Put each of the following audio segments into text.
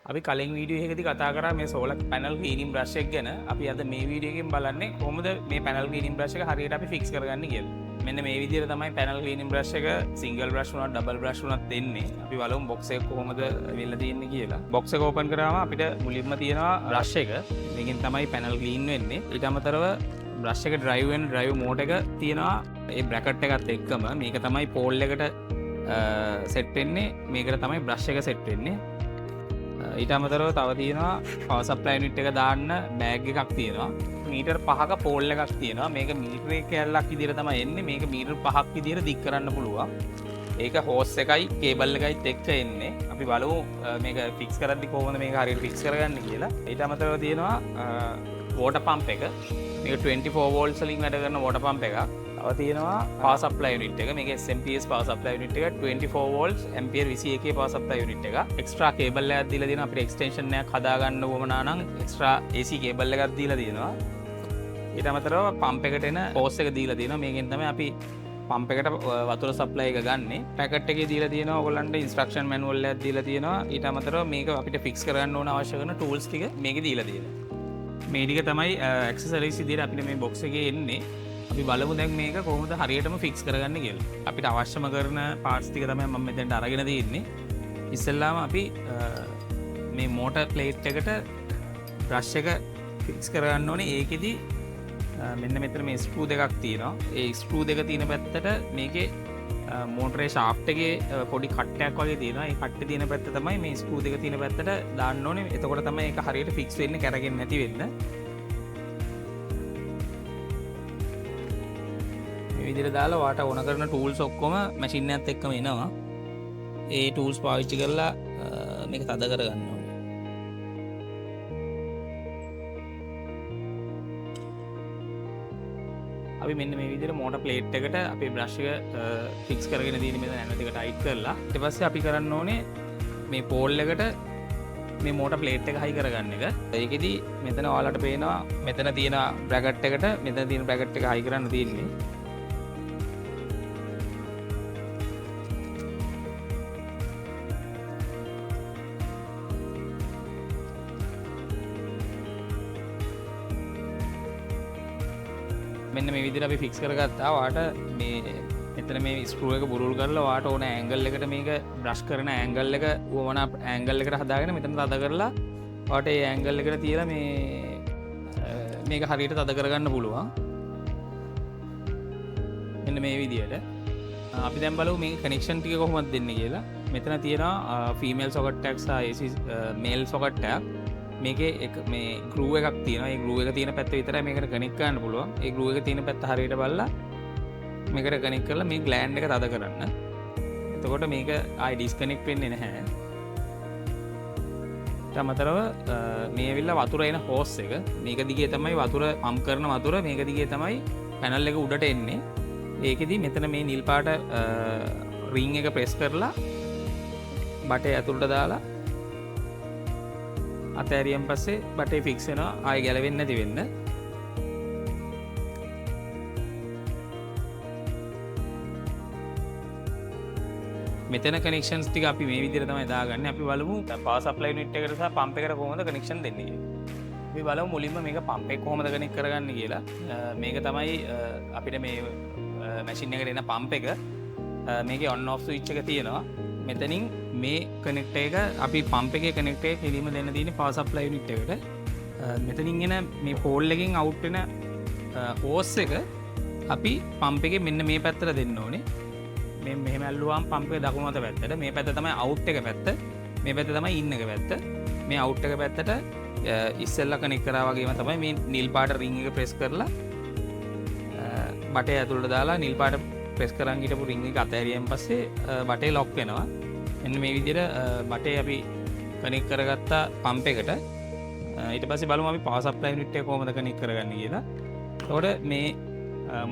අපි කලින් වීඩියෝ එකකදී කතා කරා මේ සෝලර් පැනල් ක්ලීනින් බ්‍රෂ් එක ගැන. අපි අද මේ වීඩියෝ එකෙන් බලන්නේ කොහොමද මේ පැනල් ක්ලීනින් බ්‍රෂ් එක හරියට අපි ෆික්ස් කරගන්නේ කියලා. මෙන්න මේ විදිහට තමයි පැනල් ක්ලීනින් බ්‍රෂ් එක සිංගල් බ්‍රෂ් වුණත් ඩබල් බ්‍රෂ් වුණත් දෙන්නේ. අපි බලමු බොක්ස් එක කොහොමද වෙලා තියෙන්නේ කියලා. බොක්ස් එක ඕපන් කරාම අපිට මුලින්ම තියෙනවා බ්‍රෂ් එක. මේකෙන් තමයි පැනල් ක්ලීන් වෙන්නේ. ඊට අමතරව බ්‍රෂ් එක ඩ්‍රයිව් වෙන ඩ්‍රයිව් මෝඩ් එක තියෙනවා. ඒ බ්‍රැකට් එකත් එක්කම මේක තමයි පෝල් එකට සෙට් වෙන්නේ. මේකට තමයි බ්‍රෂ් එක සෙට් වෙන්නේ. ඊට අමතරව තව තියෙනවා පවර් සප්ලයි යුනිට් එක දාන්න බෑග් එකක් තියෙනවා. මීටර් 5ක පෝල් එකක් තියෙනවා. මේක මීටර් එක කැල්ලක් විදිහට තමයි එන්නේ. මේක මීටර් 5ක් විදිහට දික් කරන්න පුළුවන්. ඒක හෝස් එකයි කේබල් එකයිත් එක්ක එන්නේ. අපි බලමු මේක ෆික්ස් කරද්දි කොහොමද මේක හරියට ෆික්ස් කරගන්නේ කියලා. ඊට අමතරව තියෙනවා වෝටර් පම්ප් එක. මේක 24 වෝල්ට්ස් වලින් වැඩ කරන වෝටර් පම්ප් එකක්. තව තියෙනවා පවර් සප්ලයි යුනිට් එක. මේක SMPS පවර් සප්ලයි යුනිට් එක 24 වෝල්ට්ස් ඇම්පියර් 21 පවර් සප්ලයි යුනිට් එක. එක්ස්ට්‍රා කේබල් එකක් දීලා දෙනවා. අපිට එක්ස්ටෙන්ෂන් එකක් හදාගන්න උවමනා නම් එක්ස්ට්‍රා AC කේබල් එකක් දීලා දෙනවා. ඊට අමතරව පම්ප් එකට එන හෝස් එක දීලා දෙනවා. මේකෙන් තමයි අපි පම්ප් එකට වතුර සප්ලයි එක ගන්නෙ. පැකට් එකේ දීලා තියෙනවා ඔයගොල්ලන්ට ඉන්ස්ට්‍රක්ෂන් මැනුවල් එකක් දීලා තියෙනවා. ඊට අමතරව මේක අපිට ෆික්ස් කරගන්න ඕන අවශ්‍ය කරන ටූල්ස් ටික මේකේ දීලා තියෙනවා. මේ ටික තමයි ඇක්සසරිස් විදිහට අපිට මේ බොක්ස් එකේ එන්නේ. අපි බලමු දැන් මේක කොහොමද හරියටම ෆික්ස් කරගන්න කියලා. අපිට අවශ්‍යම කරන පාර්ට්ස් ටික තමයි මම මෙතෙන්ට අරගෙන තියෙන්නේ. ඉස්සෙල්ලාම අපි මේ මෝටර් ප්ලේට් එකට බ්‍රෂ් එක ෆික්ස් කරගන්න ඕනේ. ඒකෙදි මෙන්න මෙතන මේ ස්ක්‍රූ දෙකක් තියෙනවා. ඒ ස්ක්‍රූ දෙක තියෙන පැත්තට මේකේ මෝටරේ ෂාෆ්ට් එකේ පොඩි කට්ටයක් වගේ තියෙනවා. ඒ කට්ටේ තියෙන පැත්ත තමයි මේ ස්ක්‍රූ දෙක තියෙන පැත්තට දාන්න ඕනේ. එතකොට තමයි ඒක හරියට ෆික්ස් වෙන්නේ, කැරගෙන්නේ නැති වෙන්න. මේ විදිහට දාලා වාට ඕන කරන ටූල්ස් ඔක්කොම මැෂින් එකත් එක්කම එනවා. ඒ ටූල්ස් පාවිච්චි කරලා මේක තද කරගන්න ඕනේ. අපි මෙන්න මේ විදිහට මෝටර් ප්ලේට් එකට අපේ බ්‍රෂ් එක ෆික්ස් කරගෙන තියෙන මෙතන ඇන දෙක ටයිට් කරලා ඊට පස්සේ අපි කරන්න ඕනේ මේ පෝල් එකට මේ මෝටර් ප්ලේට් එක හයි කරගන්න එක. ඒකෙදි මෙතන ඔයාලට පේනවා මෙතන තියෙන බ්‍රැකට් එකට මෙතන තියෙන බ්‍රැකට් එක හයි කරන්න තියෙන්නේ. මෙන්න මේ විදිහට අපි ෆික්ස් කරගත්තා. වාට මේ මෙතන මේ ස්ක්‍රූ එක බුරුල් කරලා වාට ඕන ඇන්ගල් එකට මේක බ්‍රෂ් කරන ඇන්ගල් එක වුණා ඇන්ගල් එකට හදාගෙන මෙතන තද කරලා වාට ඒ ඇන්ගල් එකට තියලා මේක හරියට තද කරගන්න පුළුවන්. මෙන්න මේ විදිහට අපි දැන් බලමු මේ කනෙක්ෂන් ටික කොහොමද දෙන්නේ කියලා. මෙතන තියෙනවා ෆීමේල් සොකට් එකක් සහ AC මේල් සොකට් එකක්. මේකේ මේ ගෲ එකක් තියෙනවා. ඒ ගෲ එක තියෙන පැත්ත විතරයි මේකට කනෙක්ට් කරන්න පුළුවන්. ඒ ගෲ එක තියෙන පැත්ත හරියට බලලා මේකට කනෙක්ට් කරලා මේ ග්ලෑන්ඩ් එක තද කරන්න. එතකොට මේක ආයි ඩිස්කනෙක්ට් වෙන්නේ නැහැ. ඊට අමතරව මේ ඇවිල්ලා වතුර එන හෝස් එක මේක දිගේ තමයි වතුර පම්ප් කරන වතුර මේක දිගේ තමයි පැනල් එක උඩට එන්නේ. ඒකෙදි මෙතන මේ නිල් පාට රින් එක ප්‍රෙස් කරලා බටේ ඇතුළට දාලා අතෑරියන් පස්සේ බටේ ෆික්ස් වෙනවා. ආයෙ ගැලවෙන්නේ නැති වෙන්න. මෙතන කනෙක්ෂන්ස් ටික අපි මේ විදිහට තමයි දාගන්නේ. අපි බලමු පවර් සප්ලයි යුනිට් එකට සහ පම්ප් එකට කොහොමද කනෙක්ෂන් දෙන්නේ කියලා. අපි බලමු මුලින්ම මේක පම්ප් එක කොහොමද කනෙක්ට් කරගන්නේ කියලා. මේක තමයි අපිට මේ මැෂින් එකට එන පම්ප් එක. මේකේ ඔන් ඔෆ් ස්විච් එක තියෙනවා. මෙතනින් මේ කනෙක්ටර් එක අපි පම්ප් එකේ කනෙක්ටර් එක කෙලින්ම දෙන්න තියෙන්නේ පවර් සප්ලයි යුනිට් එකට. මෙතනින් එන මේ පෝල් එකෙන් අවුට් වෙන හෝස් එක අපි පම්ප් එකේ මෙන්න මේ පැත්තට දෙන්න ඕනේ. මේ මෙහෙම ඇල්ලුවාම පම්ප් එක දකුණු අත පැත්තට. මේ පැත්ත තමයි අවුට් එක පැත්ත. මේ පැත්ත තමයි ඉන් එක පැත්ත. මේ අවුට් එක පැත්තට ඉස්සෙල්ලා කනෙක්ට් කරා වගේම තමයි මේ නිල් පාට රින් එක ප්‍රෙස් කරලා බටේ ඇතුළට දාලා නිල් පාට ප්‍රෙස් කරන් හිටපු රින් එක අතෑරියන් පස්සේ බටේ ලොක් වෙනවා. මෙන්න මේ විදිහට බටේ අපි කනෙක්ට් කරගත්ත පම්ප් එකට. ඊට පස්සේ බලමු අපි පවර් සප්ලයි යුනිට් එක කොහොමද කනෙක්ට් කරගන්නේ කියලා. එතකොට මේ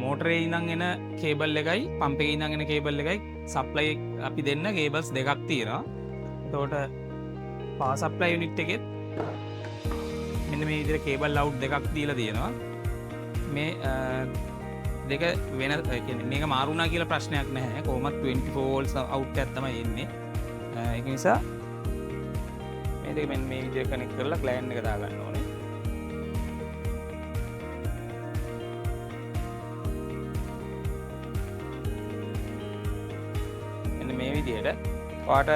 මෝටරේ ඉඳන් එන කේබල් එකයි පම්ප් එකේ ඉඳන් එන කේබල් එකයි සප්ලයි අපි දෙන්න කේබල්ස් දෙකක් තියෙනවා. එතකොට පවර් සප්ලයි යුනිට් එකෙත් මෙන්න මේ විදිහට කේබල් අවුට් දෙකක් දීලා තියෙනවා. මේ දෙක වෙන කියන්නේ මේක මාරු වුණා කියලා ප්‍රශ්නයක් නැහැ. කොහොමත් 24 වෝල්ට්ස් අවුට් එකක් තමයි එන්නේ. ඒක නිසා මේ දෙක මෙන්න මේ විදිහට කනෙක්ට් කරලා ක්ලයන්ට් එක දාගන්න ඕනේ. මෙන්න මේ විදිහට ඔයාට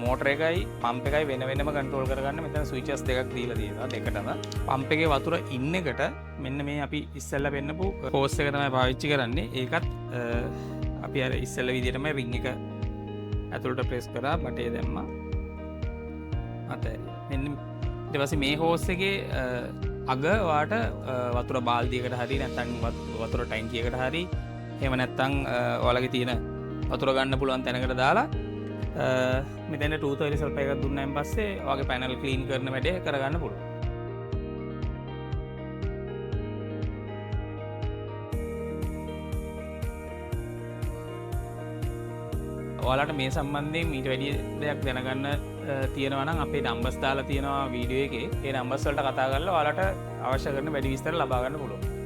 මෝටර එකයි පම්ප් එකයි වෙන වෙනම කන්ට්‍රෝල් කරගන්න මෙතන ස්විචස් දෙකක් දීලා තියෙනවා දෙකටම. පම්ප් එකේ වතුර ඉන්න එකට මෙන්න මේ අපි ඉස්සෙල්ලා පෙන්නපු හෝස් එක තමයි පාවිච්චි කරන්නේ. ඒකත් අපි අර ඉස්සෙල්ලා විදිහටම රින් එක ඇතුළට ප්‍රෙස් කරා බටේ දැම්මා. අතෑරියා. මෙන්න ඊට පස්සේ මේ හෝස් එකේ අග ඔයාට වතුර බාල්දියකට හරි නැත්නම් වතුර ටැංකියකට හරි එහෙම නැත්නම් ඔයාලගේ තියෙන වතුර ගන්න පුළුවන් තැනකට දාලා මෙතන 230 සල්ප එකක් දුන්නාන් පස්සේ ඔයාගේ පැනල් ක්ලීන් කරන වැඩේ කරගන්න පුළුවන්. ඔයාලට මේ සම්බන්ධයෙන් ඊට වැඩි දෙයක් දැනගන්න තියෙනවා නම් අපේ නම්බර්ස් දාලා තියෙනවා වීඩියෝ එකේ. ඒ නම්බර්ස් වලට කතා කරලා ඔයාලට අවශ්‍ය කරන වැඩි විස්තර ලබා ගන්න පුළුවන්.